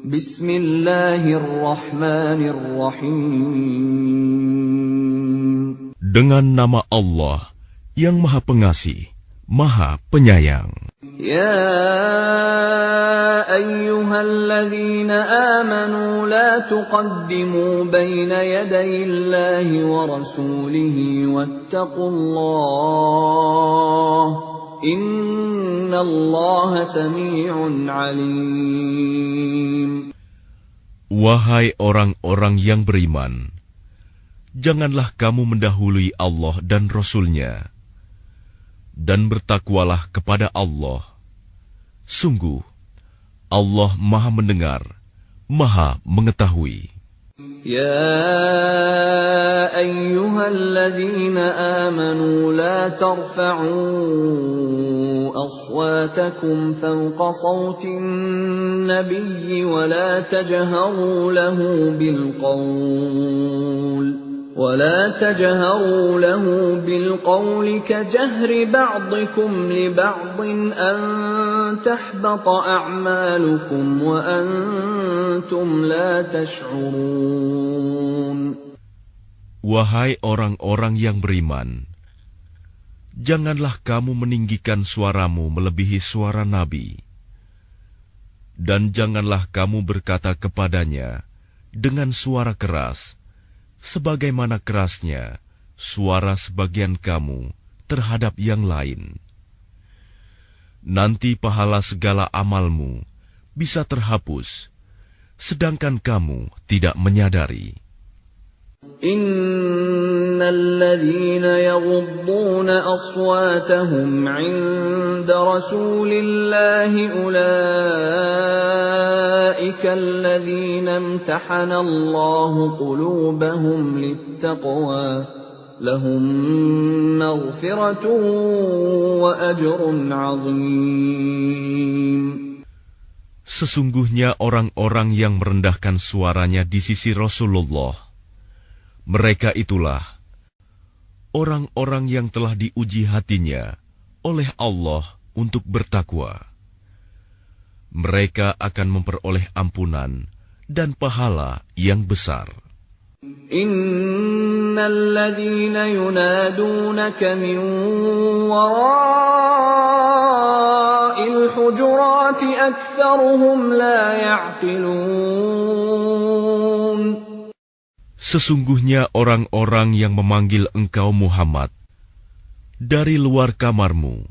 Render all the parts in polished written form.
Bismillahirrahmanirrahim. Dengan nama Allah yang Maha Pengasih, Maha Penyayang. Ya ayyuhalladzina amanu la tuqaddimu baina yadayillahi wa rasulihi wattaqullah. Innallaha sami'un alim. Wahai orang-orang yang beriman, janganlah kamu mendahului Allah dan Rasul-Nya, dan bertakwalah kepada Allah. Sungguh, Allah Maha Mendengar, Maha Mengetahui. Ya ayyuhalladzina amanu la tarfa'u aswatakum fawqa sawtin nabiyyi wa la tajharu lahu بالقول كجهر بعضكم لبعض أن تحبط أعمالكم وأنتم لا تشعرون. Wahai orang-orang yang beriman, janganlah kamu meninggikan suaramu melebihi suara Nabi, dan janganlah kamu berkata kepadanya dengan suara keras, sebagaimana kerasnya suara sebagian kamu terhadap yang lain. Nanti pahala segala amalmu bisa terhapus, sedangkan kamu tidak menyadari. Innalladzina yaghudduna aswatahum 'inda rasulillahi ulaika alladzina imtahana Allahu qulubahum littaqwa lahum maghfiratun wa ajrun 'azim. Sesungguhnya orang-orang yang merendahkan suaranya di sisi Rasulullah, mereka itulah orang-orang yang telah diuji hatinya oleh Allah untuk bertakwa. Mereka akan memperoleh ampunan dan pahala yang besar. Innal ladzina yunadunaka min wara'il hujurati aktsaruhum la ya'qilun. Sesungguhnya orang-orang yang memanggil engkau Muhammad dari luar kamarmu,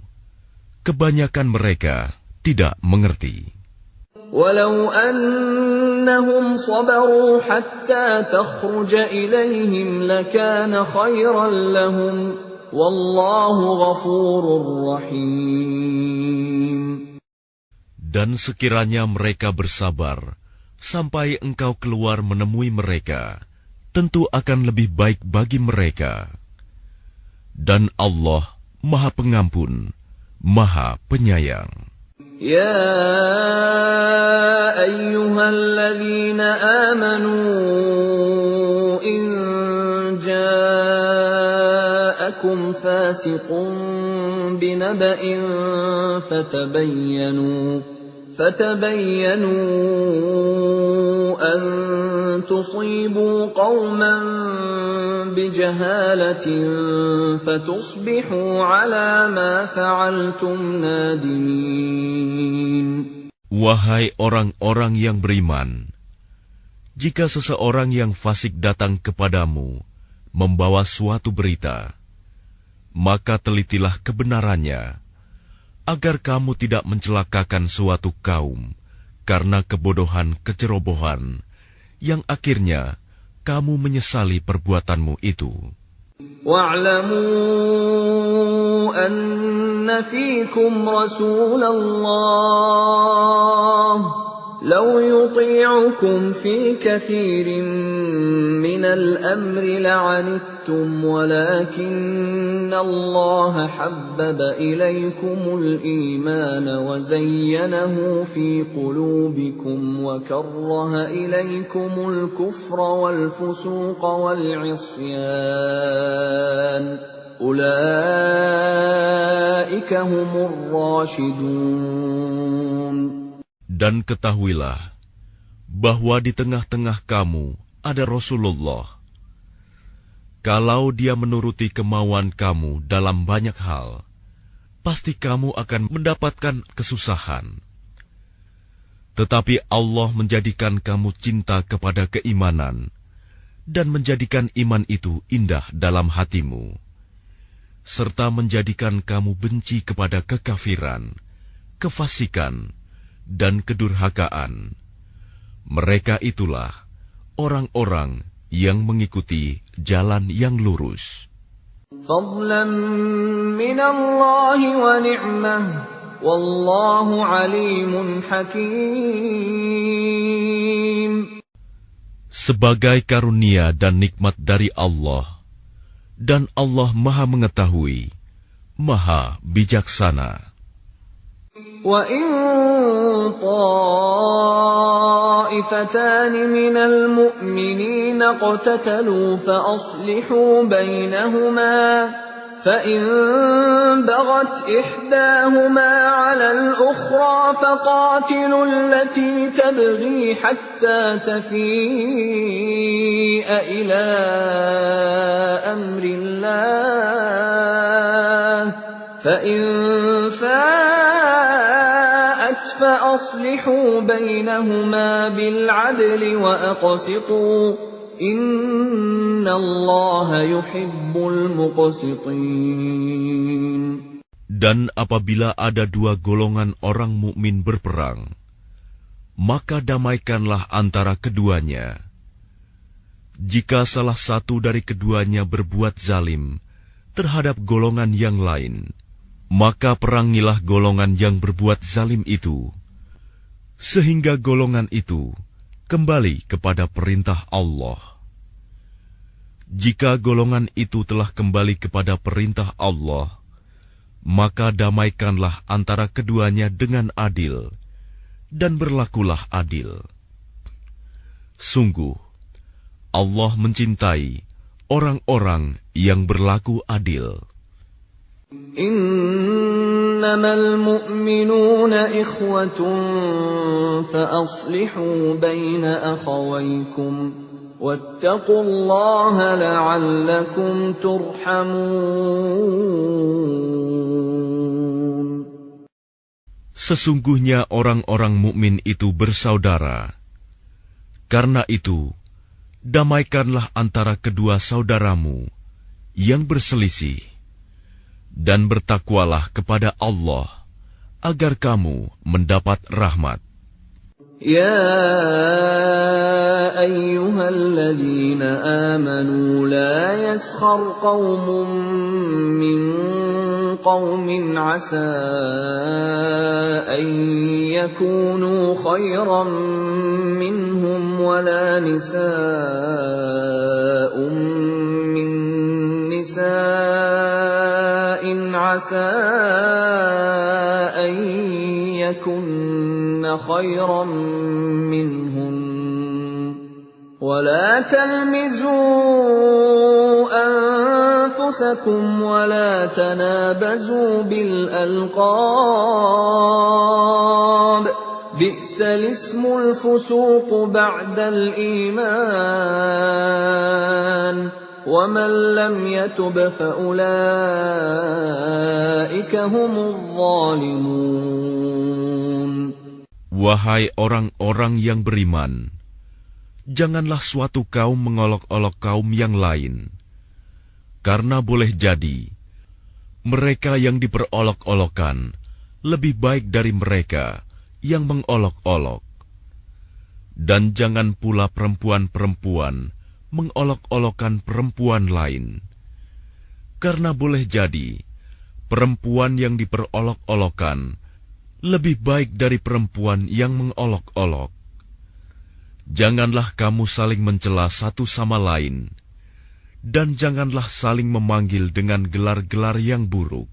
kebanyakan mereka tidak mengerti. Walau annahum sabaru hatta takhruja ilaihim lakana khairan lahum wallahu ghafurur rahim. Dan sekiranya mereka bersabar sampai engkau keluar menemui mereka, tentu akan lebih baik bagi mereka. Dan Allah Maha Pengampun, Maha Penyayang. Ya ayyuhalladzina amanu in ja'akum fasiqun binaba'in فتبينوا أن تصيبوا قوما بجهالة فتصبحوا على ما فعلتم نادمين. Wahai orang-orang yang beriman, jika seseorang yang fasik datang kepadamu membawa suatu berita, maka telitilah kebenarannya, agar kamu tidak mencelakakan suatu kaum karena kebodohan kecerobohan, yang akhirnya kamu menyesali perbuatanmu itu. Wa'lamu anna fiikum Rasulallah لو يطيعكم في كثير من الأمر لعنتم ولكن الله حبب إليكم الإيمان وزينه في قلوبكم وكره إليكم الكفر والفسوق والعصيان أولئك هم الراشدون. Dan ketahuilah, bahwa di tengah-tengah kamu ada Rasulullah. Kalau dia menuruti kemauan kamu dalam banyak hal, pasti kamu akan mendapatkan kesusahan. Tetapi Allah menjadikan kamu cinta kepada keimanan dan menjadikan iman itu indah dalam hatimu, serta menjadikan kamu benci kepada kekafiran, kefasikan, dan kedurhakaan. Mereka itulah orang-orang yang mengikuti jalan yang lurus. فضلا من الله ونعمة والله عليم حكيم. Sebagai karunia dan nikmat dari Allah, dan Allah Maha Mengetahui, Maha Bijaksana. وَإِن طَائِفَتَانِ مِنَ الْمُؤْمِنِينَ اقْتَتَلُوا فَأَصْلِحُوا بَيْنَهُمَا فَإِن بَغَتْ إِحْدَاهُمَا عَلَى الْأُخْرَى فَقَاتِلُوا الَّتِي تَبْغِي حَتَّى تَفِيءَ إِلَى أَمْرِ اللَّهِ فَإِن فَاءَتْ فَأَصْلِحُوا بَيْنَهُمَا بِالْعَدْلِ وَأَقْسِطُوا إِنَّ اللَّهَ يُحِبُّ الْمُقْسِطِينَ. Dan apabila ada dua golongan orang mukmin berperang, maka damaikanlah antara keduanya. Jika salah satu dari keduanya berbuat zalim terhadap golongan yang lain, maka perangilah golongan yang berbuat zalim itu, sehingga golongan itu kembali kepada perintah Allah. Jika golongan itu telah kembali kepada perintah Allah, maka damaikanlah antara keduanya dengan adil, dan berlakulah adil. Sungguh, Allah mencintai orang-orang yang berlaku adil. إنما المؤمنون إخوة فأصلحوا بين أخويكم واتقوا الله لعلكم ترحمون. Sesungguhnya orang-orang mukmin itu bersaudara. Karena itu, damaikanlah antara kedua saudaramu yang berselisih, dan bertakwalah kepada Allah agar kamu mendapat rahmat. يا أيها الذين آمنوا لا يسخر قوم من قوم عسى أن يكونوا خيرا منهم ولا نساء من نساء عسى أن يكن خيرا منهن ولا تلمزوا أنفسكم ولا تنابزوا بالألقاب بئس الاسم الفسوق بعد الإيمان وَمَنْ لَمْ يَتُبْ فَأُولَئِكَ هُمُ الظَّالِمُونَ. Wahai orang-orang yang beriman, janganlah suatu kaum mengolok-olok kaum yang lain, karena boleh jadi mereka yang diperolok-olokan lebih baik dari mereka yang mengolok-olok. Dan jangan pula perempuan-perempuan mengolok-olokkan perempuan lain, karena boleh jadi perempuan yang diperolok-olokkan lebih baik dari perempuan yang mengolok-olok. Janganlah kamu saling mencela satu sama lain, dan janganlah saling memanggil dengan gelar-gelar yang buruk.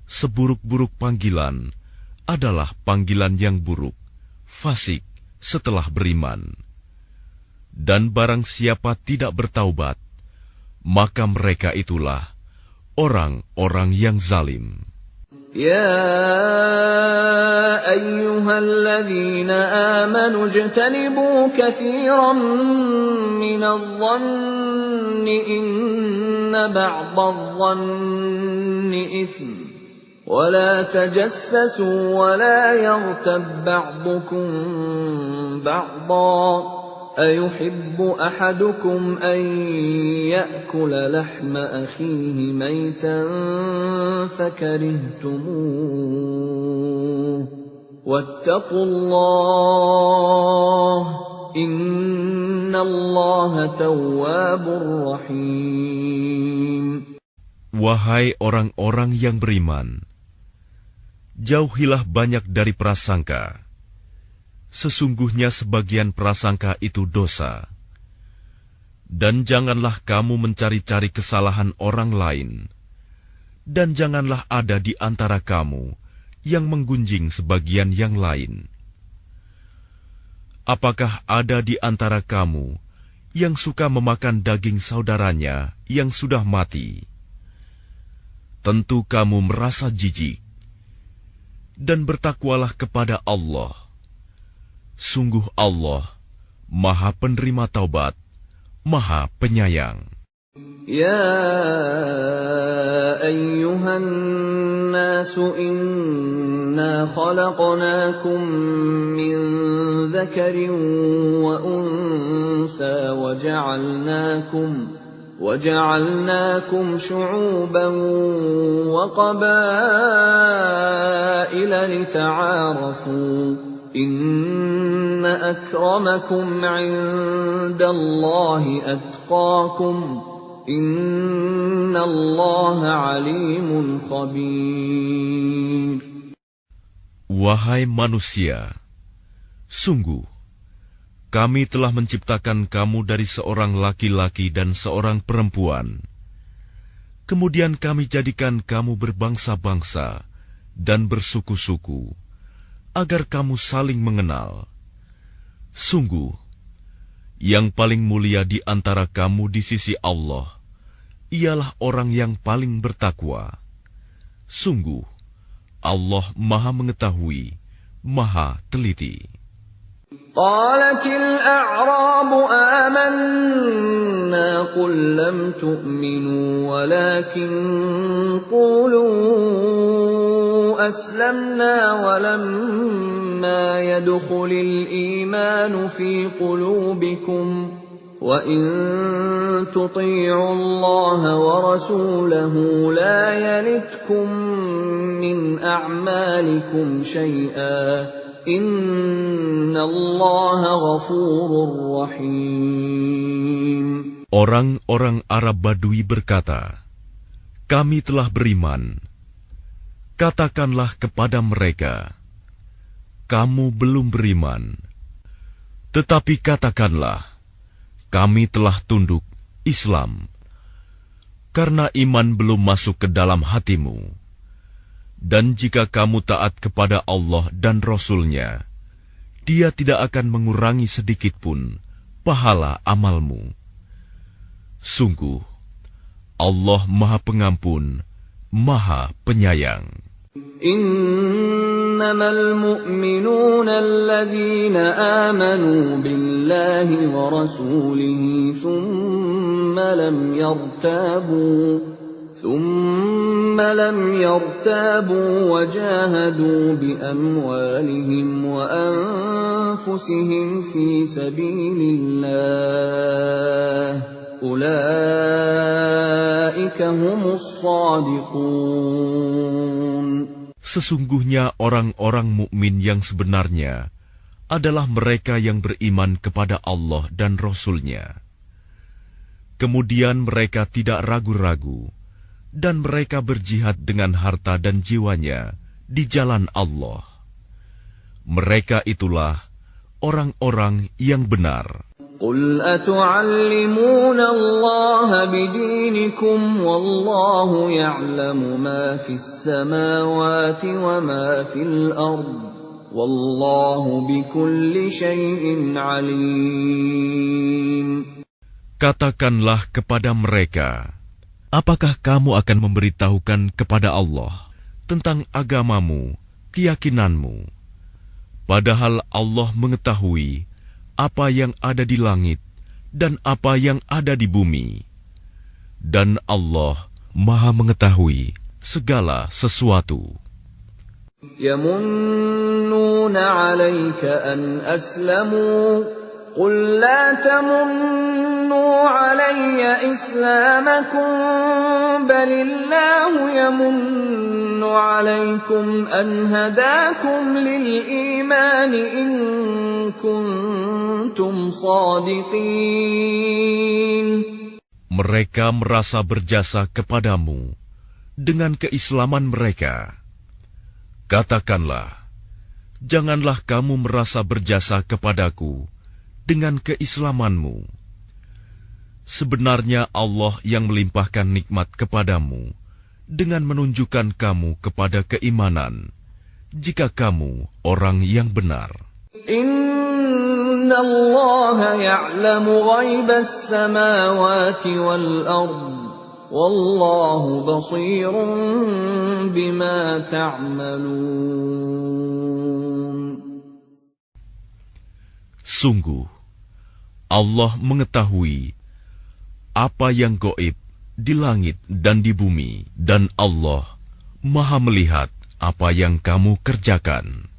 Seburuk-buruk panggilan adalah panggilan yang buruk, fasik setelah beriman. Dan barang siapa tidak bertaubat, maka mereka itulah orang-orang yang zalim. يا أيها الذين آمنوا اجتنبوا كثيرا من الظن إن بعض الظن إثم ولا تجسسوا ولا يغتب بعضكم بعضا أيحب أحدكم أن يأكل لحم أخيه ميتا فكرهتموه واتقوا الله إن الله تواب رحيم. Wahai orang-orang yang beriman, jauhilah banyak dari prasangka. Sesungguhnya sebagian prasangka itu dosa. Dan janganlah kamu mencari-cari kesalahan orang lain. Dan janganlah ada di antara kamu yang menggunjing sebagian yang lain. Apakah ada di antara kamu yang suka memakan daging saudaranya yang sudah mati? Tentu kamu merasa jijik. Dan bertakwalah kepada Allah. Sungguh Allah, Maha Penerima Taubat, Maha Penyayang. يا أيها الناس إنا خلقناكم من ذكر وأنثى وجعلناكم شعوبا وقبائل لتعارفوا إن أكرمكم عند الله أتقاكم إن الله عليم خبير. Wahai manusia, sungguh kami telah menciptakan kamu dari seorang laki-laki dan seorang perempuan. Kemudian kami jadikan kamu berbangsa-bangsa dan bersuku-suku, agar kamu saling mengenal. Sungguh, yang paling mulia di antara kamu di sisi Allah, ialah orang yang paling bertakwa. Sungguh, Allah Maha Mengetahui, Maha Teliti. قالت الأعراب آمنا قل لم تؤمنوا ولكن قولوا أسلمنا ولما يدخل الإيمان في قلوبكم وإن تطيعوا الله ورسوله لا يلتكم من أعمالكم شيئا Innallaha ghafurur rahim. Orang-orang Arab Badui berkata, kami telah beriman. Katakanlah kepada mereka, kamu belum beriman. Tetapi katakanlah, kami telah tunduk Islam. Karena iman belum masuk ke dalam hatimu. Dan jika kamu taat kepada Allah dan Rasul-Nya, Dia tidak akan mengurangi sedikitpun pahala amalmu. Sungguh, Allah Maha Pengampun, Maha Penyayang. Innamal mu'minuna alladhina amanu billahi wa rasulihi thumma lam yartabu wa jahadu bi amwalihim wa anfusihim fi sabilillah ulaika humus shadiqun. Sesungguhnya orang-orang mukmin yang sebenarnya adalah mereka yang beriman kepada Allah dan Rasul-Nya. Kemudian mereka tidak ragu-ragu dan mereka berjihad dengan harta dan jiwanya di jalan Allah. Mereka itulah orang-orang yang benar. Qul atu'allimuna Allah bidinikum wallahu ya'lamu ma fis samawati wa ma fil ard wallahu bikulli syai'in alim. Katakanlah kepada mereka, apakah kamu akan memberitahukan kepada Allah tentang agamamu, keyakinanmu. Padahal Allah mengetahui apa yang ada di langit dan apa yang ada di bumi. Dan Allah Maha mengetahui segala sesuatu. Yamunnuna 'alaika an aslamu qul la tamunnu 'alayya islamakum balillahu yamunnu 'alaykum an hadakum lil iman in kuntum shadiqin. Mereka merasa berjasa kepadamu dengan keislaman mereka. Katakanlah, janganlah kamu merasa berjasa kepadaku dengan keislamanmu. Sebenarnya Allah yang melimpahkan nikmat kepadamu dengan menunjukkan kamu kepada keimanan, jika kamu orang yang benar. Inna Allah ya'lamu ghaibas samawati wal ard, wallahu basirun bima ta'malun. Sungguh, Allah mengetahui apa yang gaib di langit dan di bumi, dan Allah Maha melihat apa yang kamu kerjakan.